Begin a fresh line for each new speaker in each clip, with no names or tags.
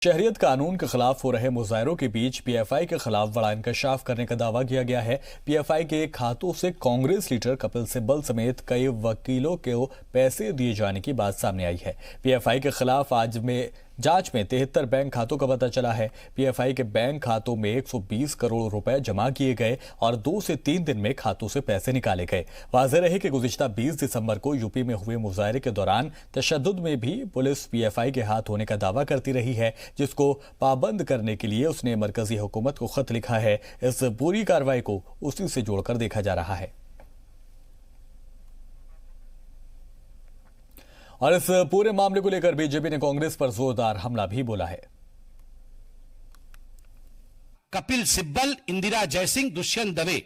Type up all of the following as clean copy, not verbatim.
शहरियत कानून के खिलाफ हो रहे मुजाहरों के बीच पीएफआई के खिलाफ बड़ा इंकशाफ करने का दावा किया गया है। पीएफआई के खातों से कांग्रेस लीडर कपिल सिब्बल समेत कई वकीलों को पैसे दिए जाने की बात सामने आई है। पीएफआई के खिलाफ आज में जांच में 73 बैंक खातों का पता चला है। पीएफआई के बैंक खातों में 120 करोड़ रुपए जमा किए गए और 2 से 3 दिन में खातों से पैसे निकाले गए। वाज़ेह रहे कि गुज़िश्ता 20 दिसंबर को यूपी में हुए मुजाहरे के दौरान तशद्दुद में भी पुलिस पीएफआई के हाथ होने का दावा करती रही है, जिसको पाबंद करने के लिए उसने मरकजी हुकूमत को खत लिखा है। इस पूरी कार्रवाई को उसी से जोड़कर देखा जा रहा है और इस पूरे मामले को लेकर बीजेपी ने कांग्रेस पर जोरदार हमला भी बोला है।
कपिल सिब्बल, इंदिरा जयसिंह, दुष्यंत दवे,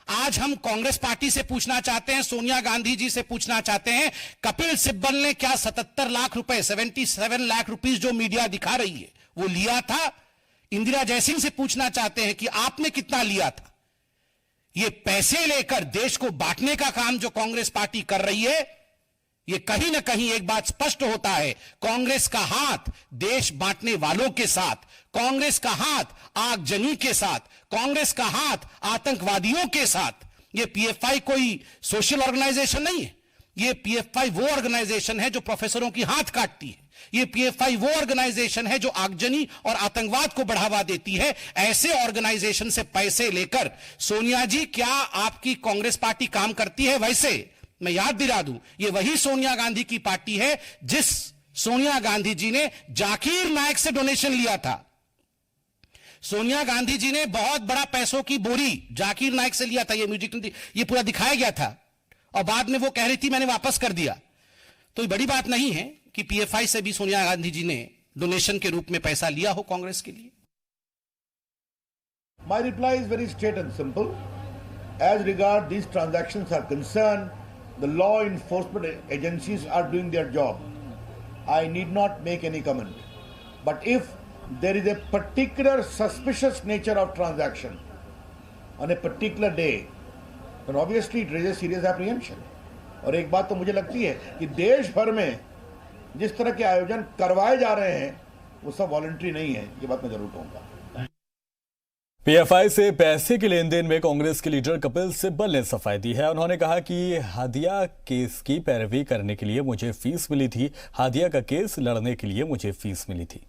आज हम कांग्रेस पार्टी से पूछना चाहते हैं, सोनिया गांधी जी से पूछना चाहते हैं, कपिल सिब्बल ने क्या 77 लाख रुपए, 77 लाख रुपीस जो मीडिया दिखा रही है वो लिया था? इंदिरा जयसिंह से पूछना चाहते हैं कि आपने कितना लिया था? ये पैसे लेकर देश को बांटने का काम जो कांग्रेस पार्टी कर रही है, ये कहीं ना कहीं एक बात स्पष्ट होता है, कांग्रेस का हाथ देश बांटने वालों के साथ, कांग्रेस का हाथ आगजनी के साथ, कांग्रेस का हाथ आतंकवादियों के साथ। ये पीएफआई कोई सोशल ऑर्गेनाइजेशन नहीं है। ये पीएफआई वो ऑर्गेनाइजेशन है जो प्रोफेसरों की हाथ काटती है। ये पीएफआई वो ऑर्गेनाइजेशन है जो आगजनी और आतंकवाद को बढ़ावा देती है। ऐसे ऑर्गेनाइजेशन से पैसे लेकर सोनिया जी, क्या आपकी कांग्रेस पार्टी काम करती है वैसे? मैं याद दिला दूं, ये वही सोनिया गांधी की पार्टी है जिस सोनिया गांधी जी ने जाकिर नायक से डोनेशन लिया था। सोनिया गांधी जी ने बहुत बड़ा पैसों की बोरी जाकिर नायक से लिया था। ये म्यूजिक ये पूरा दिखाया गया था और बाद में वो कह रही थी मैंने वापस कर दिया। तो ये बड़ी बात नहीं है कि पीएफआई से भी सोनिया गांधी जी ने डोनेशन के रूप में पैसा लिया हो कांग्रेस के लिए।
My reply is very straight and simple. As regard these transactions are concerned, the law enforcement agencies are doing their job. I need not make any comment. But if there is a particular suspicious nature of transaction on a particular day, then obviously it raises serious apprehension. और एक बात तो मुझे लगती है कि देश भर में जिस तरह के आयोजन करवाए जा रहे हैं वो सब वॉलंटरी नहीं है, ये बात मैं जरूर कहूँगा।
पीएफआई से पैसे के लेन देन में कांग्रेस के लीडर कपिल सिब्बल ने सफाई दी है। उन्होंने कहा कि हादिया केस की पैरवी करने के लिए मुझे फीस मिली थी, हादिया का केस लड़ने के लिए मुझे फीस मिली थी।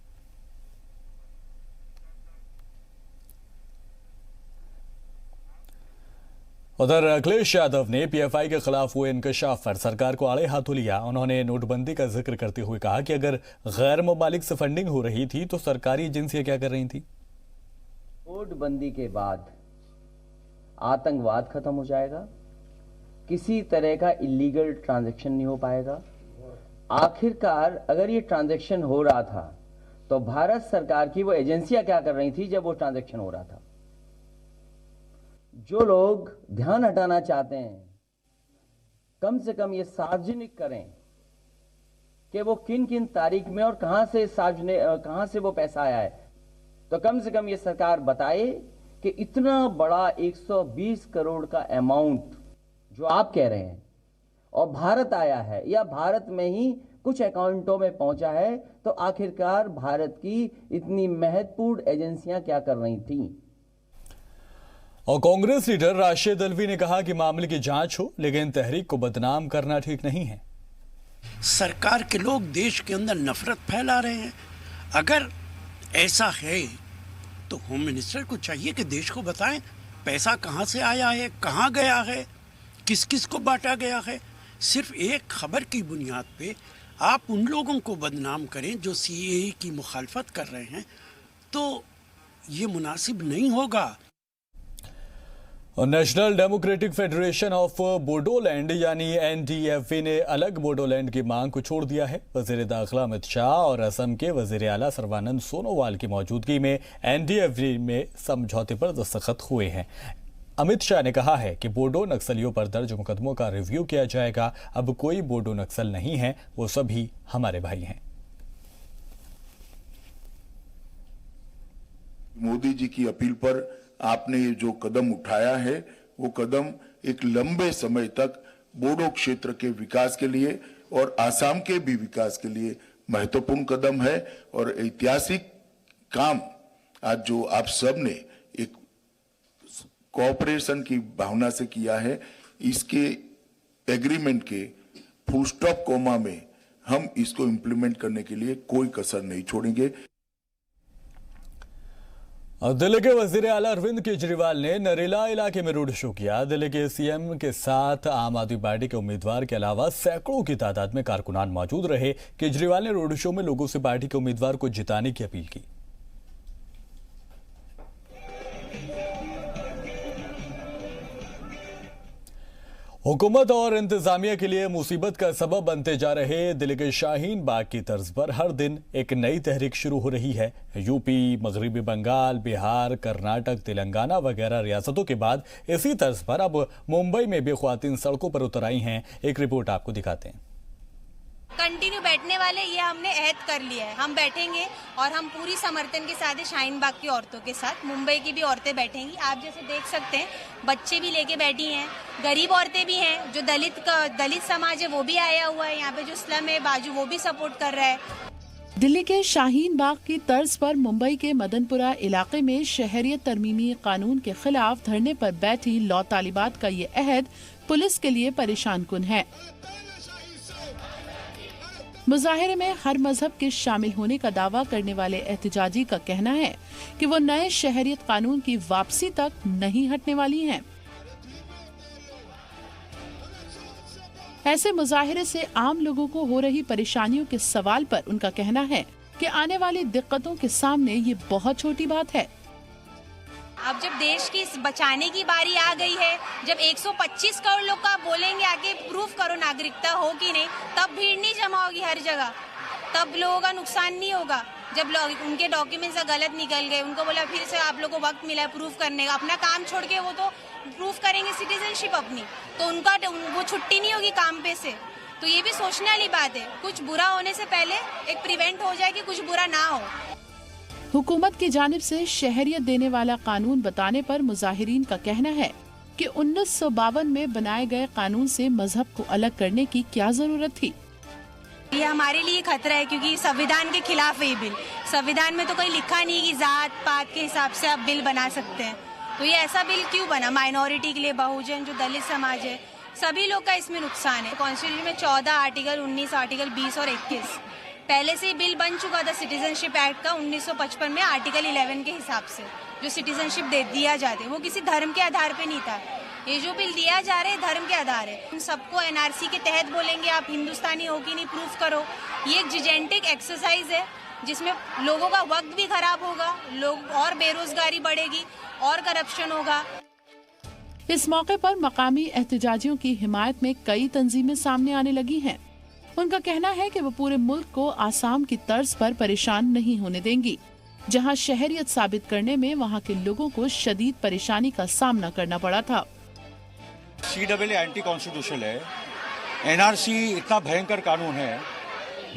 उधर अखिलेश यादव ने पीएफआई के खिलाफ हुए इंकशाफ पर सरकार को आड़े हाथों लिया। उन्होंने नोटबंदी का जिक्र करते हुए कहा कि अगर गैर मुमालिक से फंडिंग हो रही थी तो सरकारी एजेंसियां क्या कर रही थी?
नोटबंदी के बाद आतंकवाद खत्म हो जाएगा, किसी तरह का इलीगल ट्रांजैक्शन नहीं हो पाएगा। आखिरकार अगर ये ट्रांजैक्शन हो रहा था तो भारत सरकार की वो एजेंसियां क्या कर रही थी जब वो ट्रांजैक्शन हो रहा था? जो लोग ध्यान हटाना चाहते हैं कम से कम ये सार्वजनिक करें कि वो किन किन तारीख में और कहां से वो पैसा आया है। तो कम से कम ये सरकार बताए कि इतना बड़ा 120 करोड़ का अमाउंट जो आप कह रहे हैं और भारत आया है या भारत में ही कुछ अकाउंटों में पहुंचा है, तो आखिरकार भारत की इतनी महत्वपूर्ण एजेंसियां क्या कर रही थीं?
और कांग्रेस लीडर राशिद अल्वी ने कहा कि मामले की जांच हो, लेकिन तहरीक को बदनाम करना ठीक नहीं है।
सरकार के लोग देश के अंदर नफरत फैला रहे हैं। अगर ऐसा है तो होम मिनिस्टर को चाहिए कि देश को बताएं पैसा कहां से आया है, कहां गया है, किस किस को बांटा गया है। सिर्फ एक खबर की बुनियाद पे आप उन लोगों को बदनाम करें जो सीएए की मुखालफत कर रहे हैं, तो ये मुनासिब नहीं होगा।
National democratic federation of Bodoland यानी एनडीएफबी ने अलग बोडोलैंड की मांग को छोड़ दिया है। वजीर दाखिला अमित शाह और असम के वजीर आला सर्बानंद सोनोवाल की मौजूदगी में एनडीएफबी में समझौते पर दस्तखत हुए हैं। अमित शाह ने कहा है कि बोडो नक्सलियों पर दर्ज मुकदमों का रिव्यू किया जाएगा। अब कोई बोडो नक्सल नहीं है, वो सभी हमारे भाई हैं।
मोदी जी की अपील पर आपने ये जो कदम उठाया है वो कदम एक लंबे समय तक बोडो क्षेत्र के विकास के लिए और आसाम के भी विकास के लिए महत्वपूर्ण कदम है और ऐतिहासिक काम आज जो आप सब ने एक कोऑपरेशन की भावना से किया है, इसके एग्रीमेंट के फुल स्टॉप कोमा में हम इसको इम्प्लीमेंट करने के लिए कोई कसर नहीं छोड़ेंगे।
दिल्ली के वजीर आला अरविंद केजरीवाल ने नरेला इलाके में रोड शो किया। दिल्ली के सीएम के साथ आम आदमी पार्टी के उम्मीदवार के अलावा सैकड़ों की तादाद में कारकुनान मौजूद रहे। केजरीवाल ने रोड शो में लोगों से पार्टी के उम्मीदवार को जिताने की अपील की। हुकूमत और इंतजामिया के लिए मुसीबत का सबब बनते जा रहे दिल्ली के शाहीन बाग की तर्ज पर हर दिन एक नई तहरीक शुरू हो रही है। यूपी, मगरिबी बंगाल, बिहार, कर्नाटक, तेलंगाना वगैरह रियासतों के बाद इसी तर्ज पर अब मुंबई में भी ख्वातीन सड़कों पर उतर आई हैं। एक रिपोर्ट आपको दिखाते हैं।
कंटिन्यू बैठने वाले ये हमने अहद कर लिया है, हम बैठेंगे और हम पूरी समर्थन के साथ शाहीन बाग की औरतों के साथ, मुंबई की भी औरतें बैठेंगी। आप जैसे देख सकते हैं बच्चे भी लेके बैठी हैं, गरीब औरतें भी हैं, जो दलित समाज है वो भी आया हुआ है, यहाँ पे जो स्लम है बाजू वो भी सपोर्ट कर रहा है।
दिल्ली के शाहीन बाग की तर्ज पर मुंबई के मदनपुरा इलाके में शहरियत तरमीमी कानून के खिलाफ धरने पर बैठी लौ तालिबात का ये अहद पुलिस के लिए परेशान कुन है। मुजाहिरे में हर मजहब के शामिल होने का दावा करने वाले एहतजाजी का कहना है कि वो नए शहरियत कानून की वापसी तक नहीं हटने वाली हैं। ऐसे मुजाहिरे से आम लोगों को हो रही परेशानियों के सवाल पर उनका कहना है कि आने वाली दिक्कतों के सामने ये बहुत छोटी बात है।
अब जब देश की बचाने की बारी आ गई है, जब 125 करोड़ लोग का बोलेंगे आके प्रूफ करो नागरिकता हो कि नहीं, तब भीड़ नहीं जमा होगी हर जगह, तब लोगों का नुकसान नहीं होगा। जब लोग उनके डॉक्यूमेंट्स गलत निकल गए, उनको बोला फिर से आप लोग को वक्त मिला है प्रूफ करने का, अपना काम छोड़ के वो तो प्रूफ करेंगे सिटीजनशिप अपनी, तो उनका वो छुट्टी नहीं होगी काम पे से। तो ये भी सोचने वाली बात है, कुछ बुरा होने से पहले एक प्रिवेंट हो जाए कि कुछ बुरा ना हो।
हुकूमत की जानिब से शहरियत देने वाला कानून बताने पर मुजाहिरीन का कहना है कि 1952 में बनाए गए कानून से मजहब को अलग करने की क्या जरूरत थी।
ये हमारे लिए खतरा है क्योंकि संविधान के खिलाफ है ये बिल। संविधान में तो कोई लिखा नहीं कि जात पात के हिसाब से आप बिल बना सकते हैं, तो ये ऐसा बिल क्यों बना? माइनॉरिटी के लिए, बहुजन, जो दलित समाज है, सभी लोग का इसमें नुकसान है। कॉन्स्टिट्यूशन में 14 आर्टिकल, 19 आर्टिकल, 20 और 21 पहले से ही बिल बन चुका था सिटीजनशिप एक्ट का 1955 में आर्टिकल 11 के हिसाब से जो सिटीजनशिप दे दिया जाते, वो किसी धर्म के आधार पे नहीं था। ये जो बिल दिया जा रहा है धर्म के आधार है। उन सबको एनआरसी के तहत बोलेंगे आप हिंदुस्तानी हो कि नहीं प्रूफ करो। ये एक जिजेंटिक एक्सरसाइज है जिसमें लोगों का वक्त भी खराब होगा, लोग और बेरोजगारी बढ़ेगी और करप्शन होगा।
इस मौके पर मकामी एहतजाजियों की हिमायत में कई तंजीमें सामने आने लगी हैं। उनका कहना है कि वो पूरे मुल्क को आसाम की तर्ज पर परेशान नहीं होने देंगी, जहां शहरियत साबित करने में वहां के लोगों को शदीद परेशानी का सामना करना पड़ा था।
CAA एंटी कॉन्स्टिट्यूशनल है, NRC इतना भयंकर कानून है,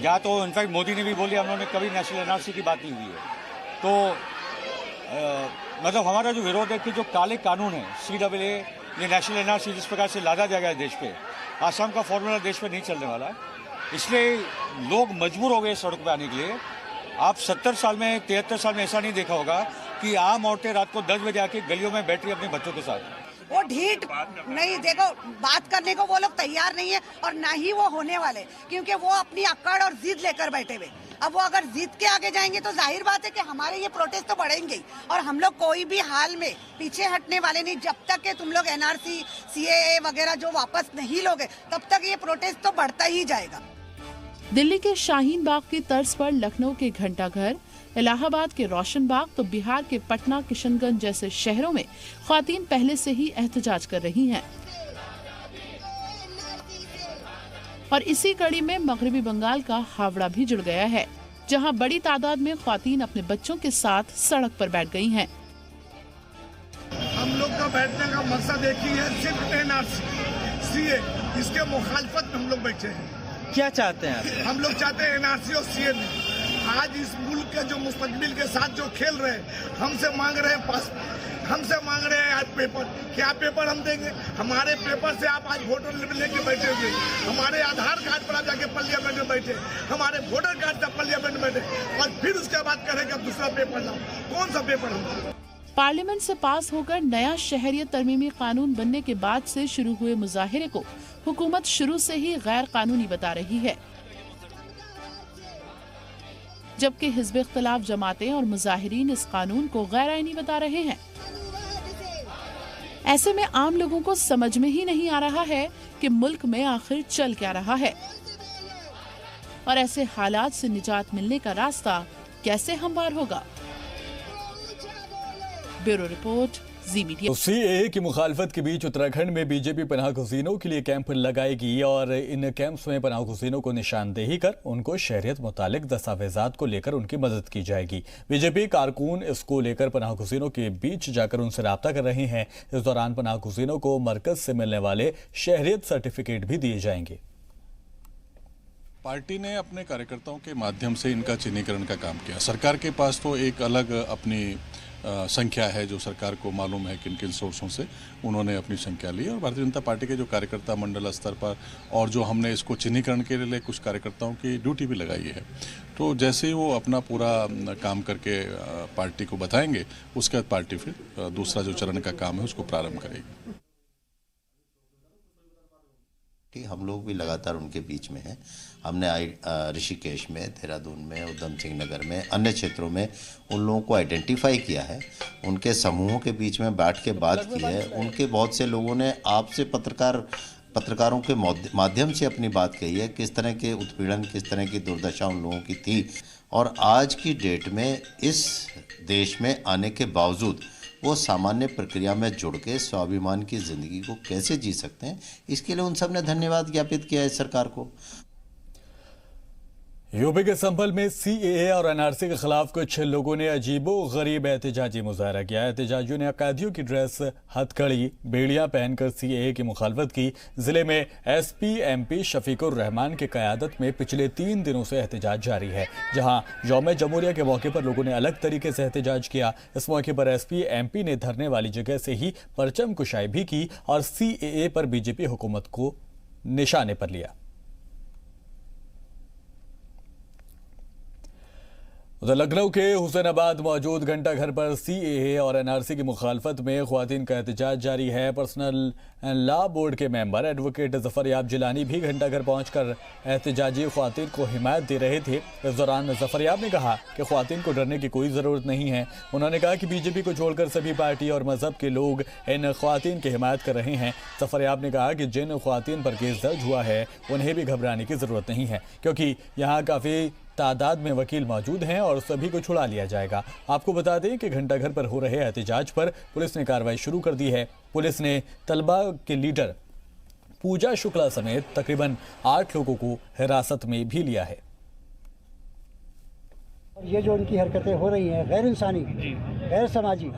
या तो इनफैक्ट मोदी ने भी बोली हम लोगों ने कभी नेशनल NRC की बात नहीं हुई है। तो मतलब हमारा जो विरोध है कि जो काले कानून है CAA, ये नेशनल NRC जिस प्रकार से लादा जाएगा देश पे, आसाम का फॉर्मूला देश पे नहीं चलने वाला है। इसलिए लोग मजबूर हो गए सड़क पे आने के लिए। आप 70 साल में 73 साल में ऐसा नहीं देखा होगा कि आम औरतें रात को 10 बजे आके गलियों में बैठ रही अपने बच्चों के साथ।
वो ढीठ नहीं, देखो बात करने को वो लोग तैयार नहीं है और ना ही वो होने वाले, क्योंकि वो अपनी अक्कड़ और जिद लेकर बैठे हुए। अब वो अगर जिद के आगे जाएंगे तो जाहिर बात है कि हमारे ये प्रोटेस्ट तो बढ़ेंगे ही, और हम लोग कोई भी हाल में पीछे हटने वाले नहीं। जब तक कि तुम लोग NRC CAA वगैरह जो वापस नहीं लोगे तब तक ये प्रोटेस्ट तो बढ़ता ही जाएगा।
दिल्ली के शाहीन बाग की तर्ज पर लखनऊ के घंटा घर, इलाहाबाद के रोशन बाग तो बिहार के पटना, किशनगंज जैसे शहरों में ख्वातीन पहले से ही एहतजाज कर रही हैं। और इसी कड़ी में मगरिबी बंगाल का हावड़ा भी जुड़ गया है, जहां बड़ी तादाद में ख्वातीन अपने बच्चों के साथ सड़क पर बैठ गई हैं।
हम लोग का बैठने का मकसद एक ही है, सिर्फ NRC CAA, इसके मुखालफत में हम लोग बैठे हैं।
क्या चाहते हैं?
हम लोग चाहते हैं NRC और CAA में आज इस मुल्क के जो मुस्तकबिल के साथ जो खेल रहे हैं, हमसे मांग रहे हैं हमसे मांग रहे हैं आज पेपर। क्या पेपर हम देंगे? हमारे पेपर से आप आज वोटर लेके बैठे हुए, हमारे आधार कार्ड पर आप जाके पार्लियामेंट में बैठे, हमारे वोटर कार्ड से पार्लियामेंट में बैठे, और फिर उसके बाद कह रहे कि अब दूसरा पेपर लाओ। कौन सा पेपर हम?
पार्लियामेंट से पास होकर नया शहरियत तरमीमी कानून बनने के बाद से शुरू हुए मुजाहिरे को हुकूमत शुरू से ही गैर कानूनी बता रही है, जबकि हिज़्ब इख्तिलाफ जमातें और मुजाहिरीन इस कानून को गैर आईनी बता रहे हैं। ऐसे में आम लोगों को समझ में ही नहीं आ रहा है कि मुल्क में आखिर चल क्या रहा है और ऐसे हालात से निजात मिलने का रास्ता कैसे हमवार होगा। ब्यूरो रिपोर्ट, जी मीडिया।
सीएए की मुखालफत के बीच उत्तराखंड में बीजेपी पनाह गुज़ीनों के लिए कैंप लगाएगी और इन कैंप्स में पनाह गुज़ीनों को निशानदेही कर उनको शहरियत मुतालिक दस्तावेजात को लेकर उनकी मदद की जाएगी। बीजेपी कारकुन इसको लेकर पनाह गुज़ीनों के बीच जाकर उनसे राब्ता कर रहे हैं। इस दौरान पनाह गुज़ीनों को मरकज से मिलने वाले शहरियत सर्टिफिकेट भी दिए जाएंगे।
पार्टी ने अपने कार्यकर्ताओं के माध्यम से इनका चिन्हीकरण का काम किया। सरकार के पास तो एक अलग अपनी संख्या है जो सरकार को मालूम है किन किन सोर्सों से उन्होंने अपनी संख्या ली, और भारतीय जनता पार्टी के जो कार्यकर्ता मंडल स्तर पर और जो हमने इसको चिन्हीकरण के लिए कुछ कार्यकर्ताओं की ड्यूटी भी लगाई है, तो जैसे ही वो अपना पूरा काम करके पार्टी को बताएंगे उसके बाद पार्टी फिर दूसरा जो चरण का काम है उसको प्रारंभ करेगी।
हम लोग भी लगातार उनके बीच में हैं। हमने ऋषिकेश में, देहरादून में, उधम सिंह नगर में, अन्य क्षेत्रों में उन लोगों को आइडेंटिफाई किया है, उनके समूहों के बीच में बैठ के बात की है। उनके बहुत से लोगों ने आपसे पत्रकारों के माध्यम से अपनी बात कही है, किस तरह के उत्पीड़न, किस तरह की दुर्दशा उन लोगों की थी, और आज की डेट में इस देश में आने के बावजूद वो सामान्य प्रक्रिया में जुड़ के स्वाभिमान की ज़िंदगी को कैसे जी सकते हैं, इसके लिए उन सब ने धन्यवाद ज्ञापित किया है सरकार को।
यूपी के संभल में सीएए और एनआरसी के खिलाफ कुछ लोगों ने अजीबो गरीब एहतजाजी मुजाहरा किया। एहतजाजियों ने कैदियों की ड्रेस, हथकड़ी, बेड़ियां पहनकर सीएए की मुखालफत की। जिले में एसपी एमपी शफीकुर रहमान की क़यादत में पिछले 3 दिनों से एहतजाज जारी है, जहां यौम जमहूरिया के मौके पर लोगों ने अलग तरीके से एहतजाज किया। इस मौके पर एसपी एमपी ने धरने वाली जगह से ही परचम कुशाई भी की और सीएए पर बीजेपी हुकूमत को निशाने पर लिया। उधर लखनऊ के हुसैनाबाद मौजूद घंटा घर पर सीएए और एनआरसी की मुखालफत में ख्वातीन का एहतजाज जारी है। पर्सनल लॉ बोर्ड के मेंबर एडवोकेट जफरयाब जिलानी भी घंटा घर पहुंचकर एहतजाजी ख्वातीन को हिमायत दे रहे थे। इस दौरान जफरयाब ने कहा कि ख्वातीन को डरने की कोई ज़रूरत नहीं है। उन्होंने कहा कि बीजेपी को छोड़कर सभी पार्टी और मजहब के लोग इन ख्वातीन की हिमायत कर रहे हैं। जफरयाब ने कहा कि जिन ख्वातीन पर केस दर्ज हुआ है उन्हें भी घबराने की ज़रूरत नहीं है, क्योंकि यहाँ काफ़ी तादाद में वकील मौजूद हैं और सभी को छुड़ा लिया जाएगा। आपको बता दें कि घंटा घर पर हो रहे एहतजाज पर पुलिस ने कार्रवाई शुरू कर दी है। पुलिस ने तलबा के लीडर पूजा शुक्ला समेत तकरीबन 8 लोगों को हिरासत में भी लिया है।
ये जो उनकी हरकतें हो रही हैं गैर इंसानी, गैर समाजी,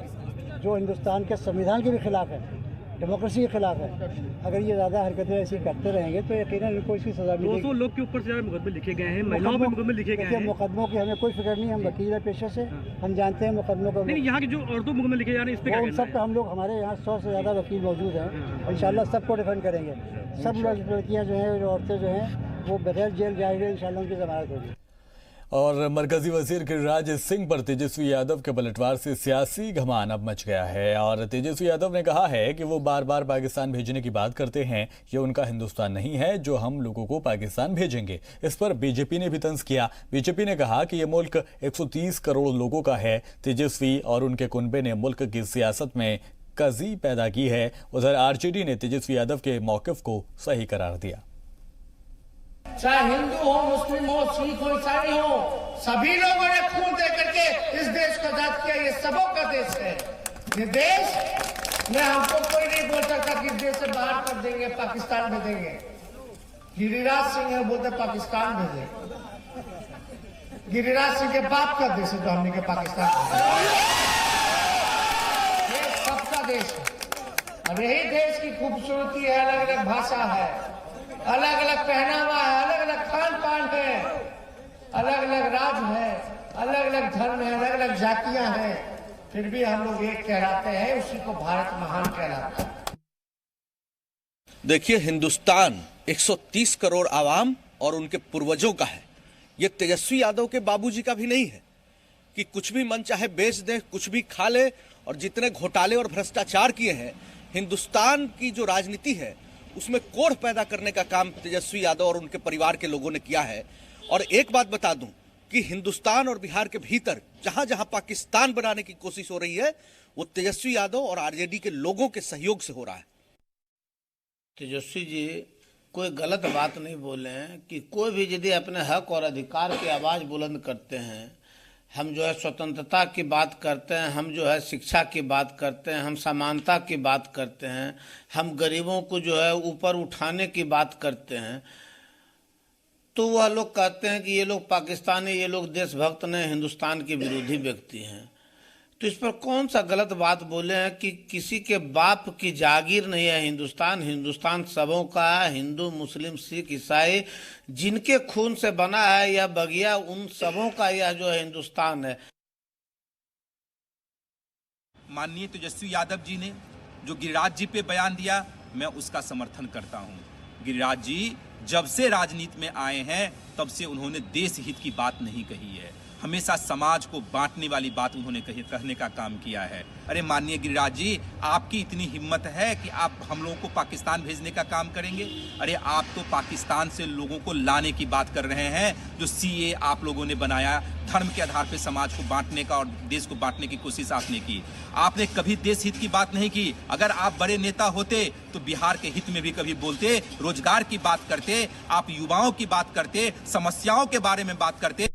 जो हिंदुस्तान के संविधान के भी खिलाफ है, डेमोक्रेसी के खिलाफ है, अगर ये ज़्यादा हरकतें ऐसी करते रहेंगे तो यकीनन इनको इसकी सजा मिलेगी।
200 लोग के ऊपर से मुकदमे लिखे गए हैं, महिलाओं पर मुकदमे लिखे गए हैं।
मुकदमों की हमें कोई फिक्र नहीं, हम वकील है पेशे से, हम जानते हैं मुकदमों को।
नहीं, यहाँ के जो औरतों मुकदमे लिखे जा रहे हैं इस पे
सब हम लोग, हमारे यहाँ 100 से ज़्यादा वकील मौजूद हैं, इंशाल्लाह सबको डिफेंड करेंगे। सब लड़कियाँ जो हैं, औरतें जो हैं, वो बगैर जेल जाएंगे, इंशाल्लाह उनकी जमानत होगी।
और मरकजी वजीर गिरिराज सिंह पर तेजस्वी यादव के पलटवार से सियासी घमान अब मच गया है और तेजस्वी यादव ने कहा है कि वो बार बार पाकिस्तान भेजने की बात करते हैं। ये उनका हिंदुस्तान नहीं है जो हम लोगों को पाकिस्तान भेजेंगे। इस पर बीजेपी ने भी तंज किया। बीजेपी ने कहा कि ये मुल्क 130 करोड़ लोगों का है। तेजस्वी और उनके कुनबे ने मुल्क की सियासत में कजी पैदा की है। उधर आरजेडी ने तेजस्वी यादव के मौकिफ को सही करार दिया।
चाहे हिंदू हो, मुस्लिम हो, सिख हो, ईसाई हो, सभी लोगों ने खून दे करके इस देश को आजाद किया। ये सबों का देश है। ये देश में हमको कोई नहीं बोल सकता कि देश से बाहर कर देंगे, पाकिस्तान भेजेंगे। गिरिराज सिंह है बोलते पाकिस्तान भेजेंगे। गिरिराज सिंह के बाप का देश है तो हमने के पाकिस्तान। ये सबका देश है और यही देश की खूबसूरती है। अलग अलग भाषा है, अलग अलग पहनावा है, अलग अलग खान पान है, अलग अलग राज्य है, अलग अलग धर्म है, अलग अलग जातियां हैं। फिर भी हम लोग एक कहलाते हैं, उसी को भारत महान कहलाता है।
देखिए, हिंदुस्तान 130 करोड़ आवाम और उनके पूर्वजों का है। ये तेजस्वी यादव के बाबूजी का भी नहीं है कि कुछ भी मन चाहे बेच दे, कुछ भी खा ले। और जितने घोटाले और भ्रष्टाचार किए हैं, हिंदुस्तान की जो राजनीति है उसमें कोढ़ पैदा करने का काम तेजस्वी यादव और उनके परिवार के लोगों ने किया है। और एक बात बता दूं कि हिंदुस्तान और बिहार के भीतर जहां जहां पाकिस्तान बनाने की कोशिश हो रही है, वो तेजस्वी यादव और आरजेडी के लोगों के सहयोग से हो रहा है।
तेजस्वी जी कोई गलत बात नहीं बोले हैं कि कोई भी यदि अपने हक और अधिकार की आवाज़ बुलंद करते हैं, हम जो है स्वतंत्रता की बात करते हैं, हम जो है शिक्षा की बात करते हैं, हम समानता की बात करते हैं, हम गरीबों को जो है ऊपर उठाने की बात करते हैं, तो वह लोग कहते हैं कि ये लोग पाकिस्तानी, ये लोग देशभक्त नहीं, हिंदुस्तान के विरोधी व्यक्ति हैं। तो इस पर कौन सा गलत बात बोले हैं कि किसी के बाप की जागीर नहीं है हिंदुस्तान। हिंदुस्तान सबों का है, हिंदू, मुस्लिम, सिख, ईसाई, जिनके खून से बना है यह बगिया, उन सबों का यह जो है हिंदुस्तान है।
माननीय तेजस्वी यादव जी ने जो गिरिराज जी पे बयान दिया, मैं उसका समर्थन करता हूं। गिरिराज जी जब से राजनीति में आए हैं तब से उन्होंने देश हित की बात नहीं कही है, हमेशा समाज को बांटने वाली बात उन्होंने कहने का काम किया है। अरे माननीय गिरिराज जी, आपकी इतनी हिम्मत है कि आप हम लोगों को पाकिस्तान भेजने का काम करेंगे? अरे आप तो पाकिस्तान से लोगों को लाने की बात कर रहे हैं। जो सीए आप लोगों ने बनाया, धर्म के आधार पर समाज को बांटने का और देश को बांटने की कोशिश आपने की। आपने कभी देश हित की बात नहीं की। अगर आप बड़े नेता होते तो बिहार के हित में भी कभी बोलते, रोजगार की बात करते, आप युवाओं की बात करते, समस्याओं के बारे में बात करते।